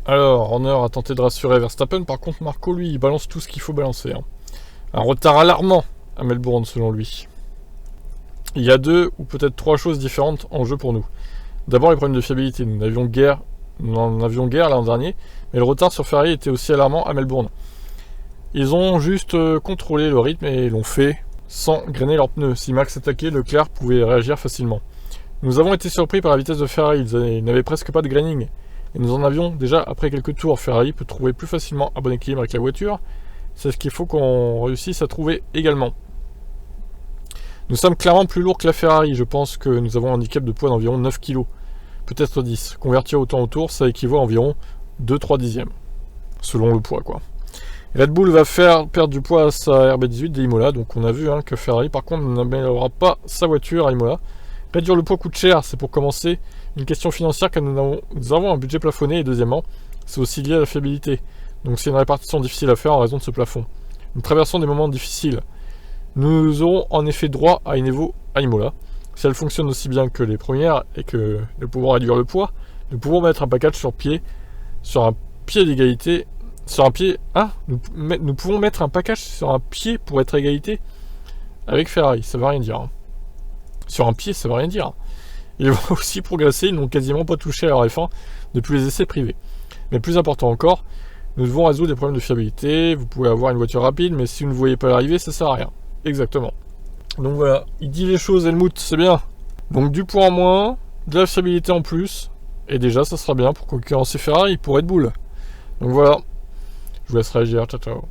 Alors, Horner a tenté de rassurer Verstappen, par contre Marco, lui, il balance tout ce qu'il faut balancer. Hein. Un retard alarmant à Melbourne, selon lui. Il y a 2 ou peut-être 3 choses différentes en jeu pour nous. D'abord, les problèmes de fiabilité. Nous en avions guère l'an dernier, mais le retard sur Ferrari était aussi alarmant à Melbourne. Ils ont juste contrôlé le rythme et l'ont fait sans grainer leurs pneus. Si Max attaquait, Leclerc pouvait réagir facilement. Nous avons été surpris par la vitesse de Ferrari, ils n'avaient presque pas de graining. Et nous en avions déjà après quelques tours. Ferrari peut trouver plus facilement un bon équilibre avec la voiture. C'est ce qu'il faut qu'on réussisse à trouver également. Nous sommes clairement plus lourds que la Ferrari. Je pense que nous avons un handicap de poids d'environ 9 kg. Peut-être 10. Convertir autant au tour, ça équivaut à environ 2-3 dixièmes. Selon le poids, quoi. Red Bull va faire perdre du poids à sa RB18 d'Imola. Donc on a vu que Ferrari, par contre, n'améliorera pas sa voiture à Imola. Réduire le poids coûte cher. C'est pour commencer une question financière car nous avons un budget plafonné. Et deuxièmement, c'est aussi lié à la fiabilité. Donc c'est une répartition difficile à faire en raison de ce plafond. Nous traversons des moments difficiles. Nous aurons en effet droit à une Evo à Imola. Si elle fonctionne aussi bien que les premières et que nous pouvons réduire le poids, nous pouvons mettre un package sur un pied d'égalité. Nous pouvons mettre un package sur un pied pour être à égalité avec Ferrari. Ça veut rien dire. Hein. Sur un pied, ça veut rien dire. Ils vont aussi progresser. Ils n'ont quasiment pas touché à leur F1 depuis les essais privés. Mais plus important encore, nous devons résoudre des problèmes de fiabilité. Vous pouvez avoir une voiture rapide, mais si vous ne voyez pas l'arrivée, ça sert à rien. Exactement. Donc voilà, il dit les choses, Helmut, c'est bien. Donc du poids en moins, de la fiabilité en plus, et déjà ça sera bien pour concurrencer Ferrari pour Red Bull. Donc voilà, je vous laisse réagir, ciao ciao.